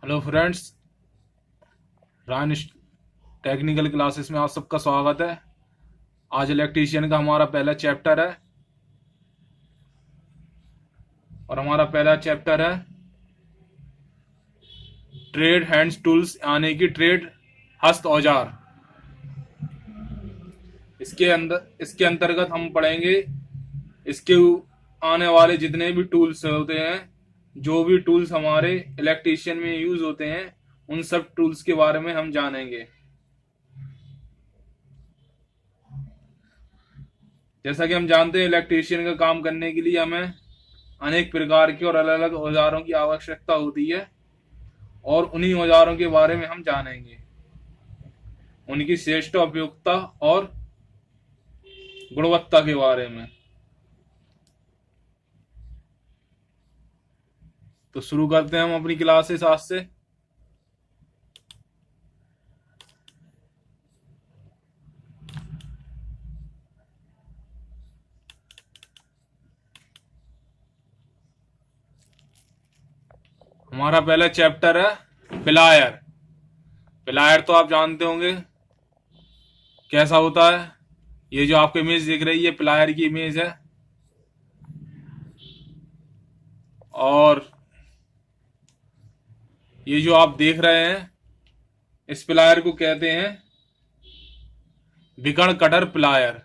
Hello friends, रान technical classes में आप सबका स्वागत है। आज इलेक्ट्रीशियन का हमारा पहला चैप्टर है और हमारा पहला चैप्टर है ट्रेड हैंड्स टूल्स, यानी कि ट्रेड हस्त औजार। इसके अंतर्गत हम पढ़ेंगे इसके आने वाले जितने भी टूल्स होते हैं, जो भी टूल्स हमारे इलेक्ट्रीशियन में यूज होते हैं, उन सब टूल्स के बारे में हम जानेंगे। जैसा कि हम जानते हैं, इलेक्ट्रीशियन का काम करने के लिए हमें अनेक प्रकार के और अलग अलग औजारों की आवश्यकता होती है और उन्हीं औजारों के बारे में हम जानेंगे, उनकी श्रेष्ठ उपयोगिता और गुणवत्ता के बारे में। तो शुरू करते हैं हम अपनी क्लासेस आज से। हमारा पहला चैप्टर है प्लायर। प्लायर तो आप जानते होंगे कैसा होता है। ये जो आपको इमेज दिख रही है, प्लायर की इमेज है। और ये जो आप देख रहे हैं, इस प्लायर को कहते हैं विकर्ण कटर प्लायर,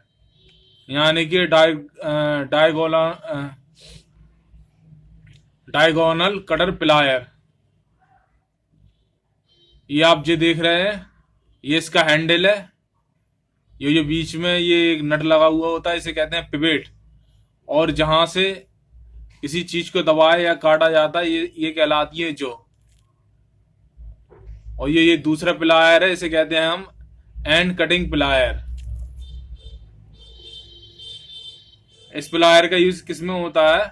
यानी कि डायगोनल कटर प्लायर। ये आप जो देख रहे हैं, ये इसका हैंडल है। ये जो बीच में ये एक नट लगा हुआ होता है, इसे कहते हैं पिवेट। और जहां से किसी चीज को दबाया या काटा जाता है, ये कहलाती है जो। और ये दूसरा प्लायर है, इसे कहते हैं हम एंड कटिंग प्लायर। इस प्लायर का यूज किस में होता है?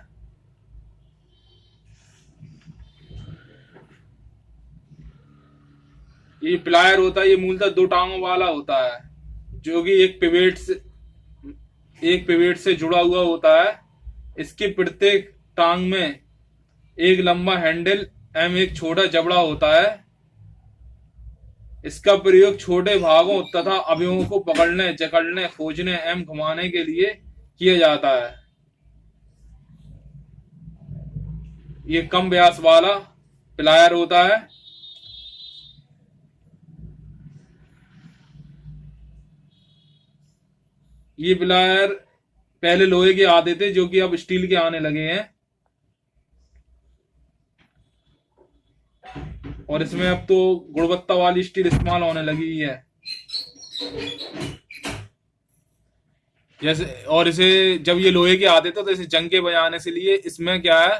ये प्लायर होता है, ये मूलतः दो टांगों वाला होता है, जो कि एक पिवेट से जुड़ा हुआ होता है। इसके प्रत्येक टांग में एक लंबा हैंडल एवं एक छोटा जबड़ा होता है। इसका प्रयोग छोटे भागों तथा अवयवों को पकड़ने, जकड़ने, खोजने एवं घुमाने के लिए किया जाता है। ये कम व्यास वाला प्लायर होता है। ये प्लायर पहले लोहे के आते थे, जो कि अब स्टील के आने लगे हैं। और इसमें अब तो गुणवत्ता वाली स्टील इस्तेमाल होने लगी है। जैसे, और इसे जब ये लोहे के आते थे तो इसे जंग के बजाने से लिए इसमें क्या है,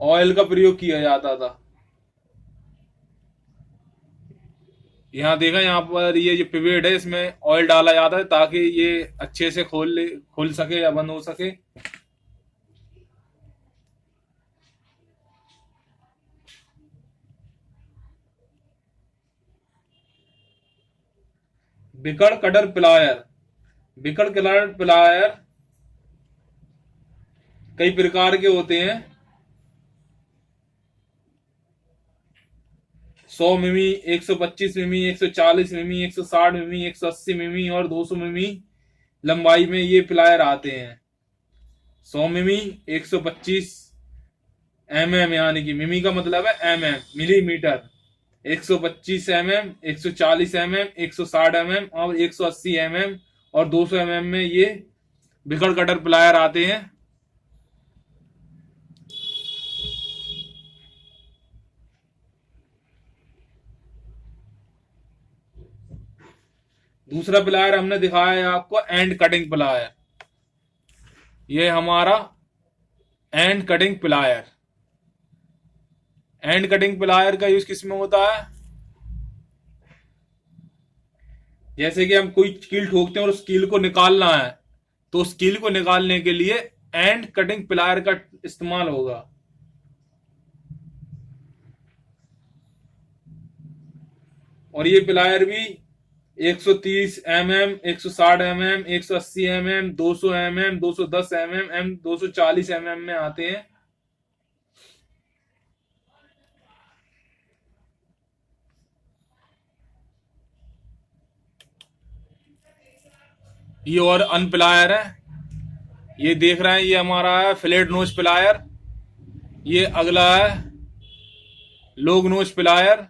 ऑयल का प्रयोग किया जाता था। यहाँ देखा, यहाँ पर ये जो पिवेट है, इसमें ऑयल डाला जाता है ताकि ये अच्छे से खोल सके या बंद हो सके। विकर्ण कटर प्लायर। विकर्ण कटर प्लायर कई प्रकार के होते हैं। 100 मिमी, 125 मिमी, 140 मिमी, 160 मिमी, 180 मिमी और 200 मिमी लंबाई में ये प्लायर आते हैं। 100 मिमी, 125 mm, यानी कि मिमी का मतलब है mm, millimetre. 125 mm, 140 mm, 160 mm और 180 mm और 200 mm में ये विकर्ण कटर प्लायर आते हैं। दूसरा प्लायर हमने दिखाया है आपको एंड कटिंग प्लायर। ये हमारा and cutting plier. And cutting plier का यूज किस में होता है? जैसे कि हम कोई कील ठोकते हैं और उस कील को निकालना है, तो उस कील को निकालने के लिए एंड कटिंग प्लायर का इस्तेमाल होगा। और ये प्लायर भी 130 mm, 160 mm, 180 mm, 200 mm, 210 mm, 240 mm में आते हैं। ये और अन प्लायर है। ये देख रहे हैं, ये हमारा है फ्लैट नोज प्लायर। ये अगला है लोग नोज प्लायर।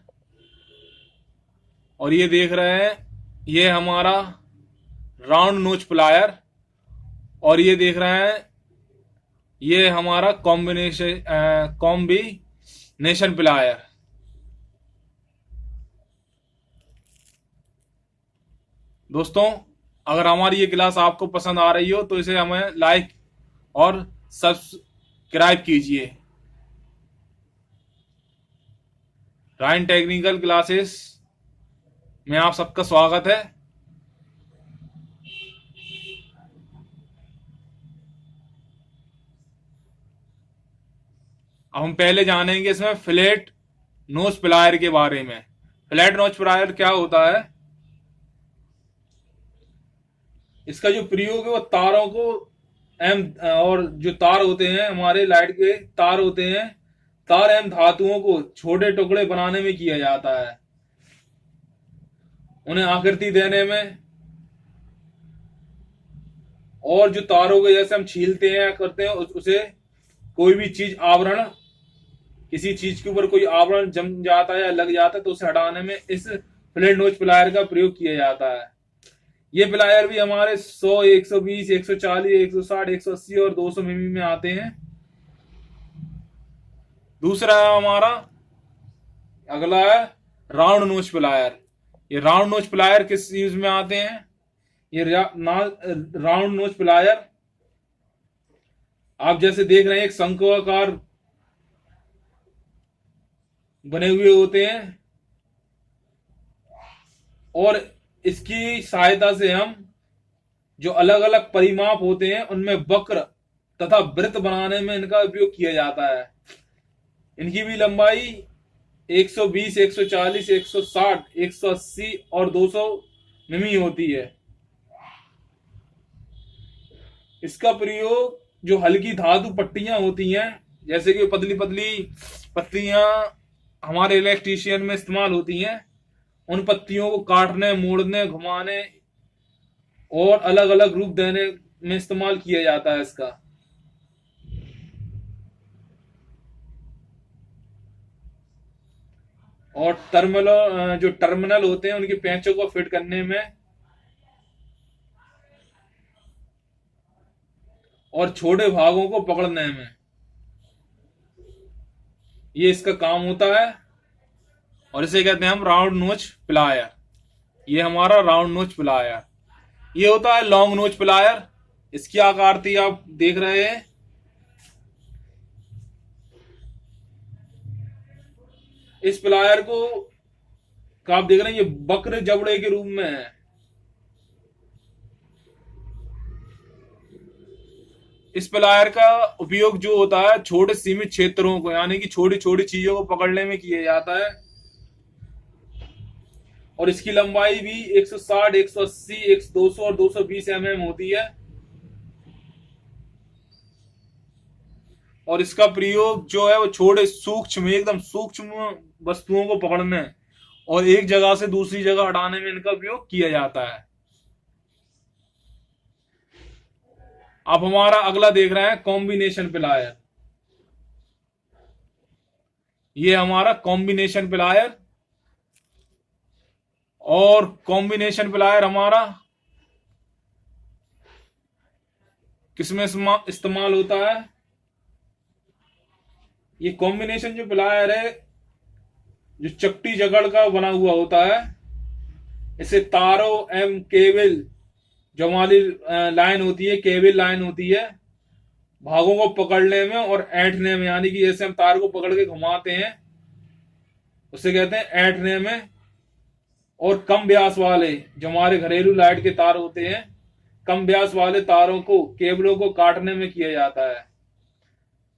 और ये देख रहे हैं, ये हमारा राउंड नोच प्लायर। और ये देख रहे हैं, ये हमारा कॉम्बिनेशन प्लायर। दोस्तों, अगर हमारी ये क्लास आपको पसंद आ रही हो तो इसे हमें लाइक और सब्सक्राइब कीजिए। राइन टेक्निकल क्लासेस में आप सबका स्वागत है। अब हम पहले जानेंगे इसमें फ्लैट नोज प्लायर के बारे में। फ्लैट नोज प्लायर क्या होता है? इसका जो प्रयोग है वो तारों को एम और जो तार होते हैं, हमारे लाइट के तार होते हैं, तार एवं धातुओं को छोटे टुकड़े बनाने में किया जाता है, उन्हें आकृति देने में। और जो तारों को जैसे हम छीलते हैं या करते हैं, उसे कोई भी चीज आवरण, किसी चीज के ऊपर कोई आवरण जम जाता है या लग जाता है तो उसे हटाने में इस फ्लैट नोज प्लायर का प्रयोग किया जाता है। ये प्लायर भी हमारे 100, 120, 140, 160, 180 और 200 मिमी में आते हैं। दूसरा है हमारा, अगला है राउंड नोच प्लायर। ये राउंड नोच प्लायर किस यूज में आते हैं? ये राउंड नोच प्लायर आप जैसे देख रहे हैं, एक शंक्वाकार बने हुए होते हैं और इसकी सहायता से हम जो अलग अलग परिमाप होते हैं उनमें वक्र तथा वृत्त बनाने में इनका उपयोग किया जाता है। इनकी भी लंबाई 120, 140, 160, 180 और 200 मिमी होती है। इसका प्रयोग जो हल्की धातु पट्टियां होती हैं, जैसे कि पतली पतली पत्तियां हमारे इलेक्ट्रीशियन में इस्तेमाल होती हैं, उन पत्तियों को काटने, मोड़ने, घुमाने और अलग अलग रूप देने में इस्तेमाल किया जाता है इसका। और जो टर्मिनल होते हैं उनके पेंचों को फिट करने में और छोटे भागों को पकड़ने में ये इसका काम होता है। और इसे कहते हैं हम राउंड नोच प्लायर। ये हमारा राउंड नोच प्लायर। ये होता है लॉन्ग नोच प्लायर। इसकी आकृति आप देख रहे हैं। इस प्लायर को आप देख रहे हैं, ये वक्र जबड़े के रूप में है। इस प्लायर का उपयोग जो होता है छोटे सीमित क्षेत्रों को, यानी कि छोटी छोटी चीजों को पकड़ने में किया जाता है। और इसकी लंबाई भी 160, 180, 200 और 220 mm होती है। और इसका प्रयोग जो है वो छोटे सूक्ष्म, एकदम सूक्ष्म वस्तुओं को पकड़ने और एक जगह से दूसरी जगह हटाने में इनका उपयोग किया जाता है। अब हमारा अगला देख रहे हैं कॉम्बिनेशन प्लायर। ये हमारा कॉम्बिनेशन प्लायर। और कॉम्बिनेशन प्लायर हमारा किसमें इस्तेमाल होता है? ये कॉम्बिनेशन जो प्लायर है, जो चपटी जकड़ का बना हुआ होता है, इसे तारों एवं केबल, जो हमारी लाइन होती है, केबल लाइन होती है, भागों को पकड़ने में और ऐंठने में, यानी कि जैसे हम तार को पकड़ के घुमाते हैं उसे कहते हैं ऐंठने में। और कम व्यास वाले, जो हमारे घरेलू लाइट के तार होते हैं, कम व्यास वाले तारों को, केबलों को काटने में किया जाता है।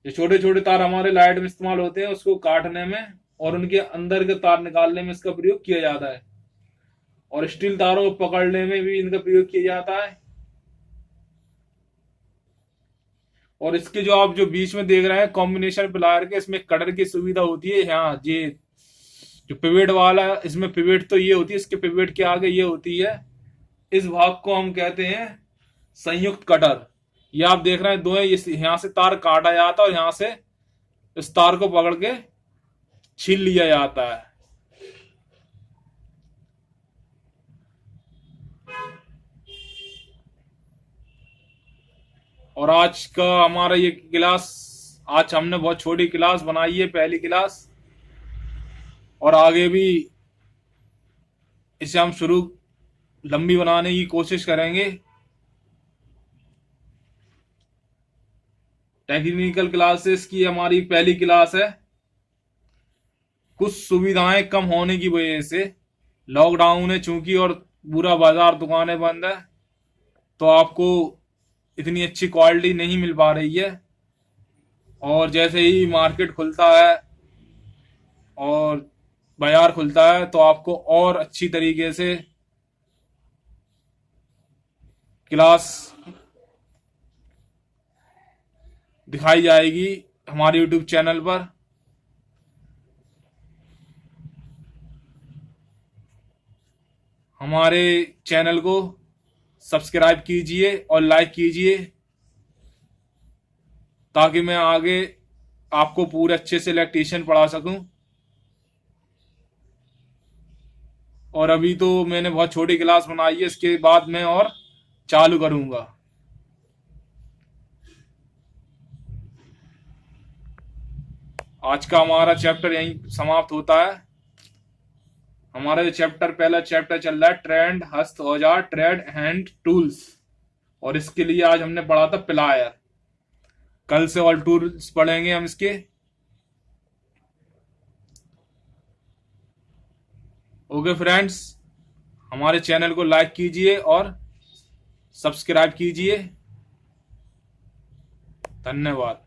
जो छोटे छोटे तार हमारे लाइट में इस्तेमाल होते हैं उसको काटने में और उनके अंदर के तार निकालने में इसका प्रयोग किया जाता है। और स्टील तारों को पकड़ने में भी इनका प्रयोग किया जाता है। और इसके जो आप जो बीच में देख रहे हैं कॉम्बिनेशन प्लायर के, इसमें कटर की सुविधा होती है। यहाँ ये जो पिवेट वाला, इसमें पिवेट तो ये होती है, इसके पिवेट के आगे ये होती है। इस भाग को हम कहते हैं संयुक्त कटर। ये आप देख रहे हैं दो है, यहां से तार काटा जाता है और यहां से इस तार को पकड़ के छील लिया जाता है। और आज का हमारा ये क्लास, आज हमने बहुत छोटी क्लास बनाई है, पहली क्लास, और आगे भी इसे हम शुरू लंबी बनाने की कोशिश करेंगे। टेक्निकल क्लासेस की हमारी पहली क्लास है। कुछ सुविधाएं कम होने की वजह से, लॉकडाउन है चूंकि और पूरा बाजार दुकानें बंद है, तो आपको इतनी अच्छी क्वालिटी नहीं मिल पा रही है। और जैसे ही मार्केट खुलता है और बाजार खुलता है तो आपको और अच्छी तरीके से क्लास दिखाई जाएगी हमारे YouTube चैनल पर। हमारे चैनल को सब्सक्राइब कीजिए और लाइक कीजिए, ताकि मैं आगे आपको पूरे अच्छे से इलेक्ट्रीशियन पढ़ा सकूं। और अभी तो मैंने बहुत छोटी क्लास बनाई है, इसके बाद मैं और चालू करूंगा। आज का हमारा चैप्टर यहीं समाप्त होता है। हमारा जो चैप्टर, पहला चैप्टर चल रहा है ट्रेड हस्त औजार, ट्रेड हैंड टूल्स, और इसके लिए आज हमने पढ़ा था प्लायर। कल से और टूल्स पढ़ेंगे हम इसके। ओके फ्रेंड्स, हमारे चैनल को लाइक कीजिए और सब्सक्राइब कीजिए। धन्यवाद।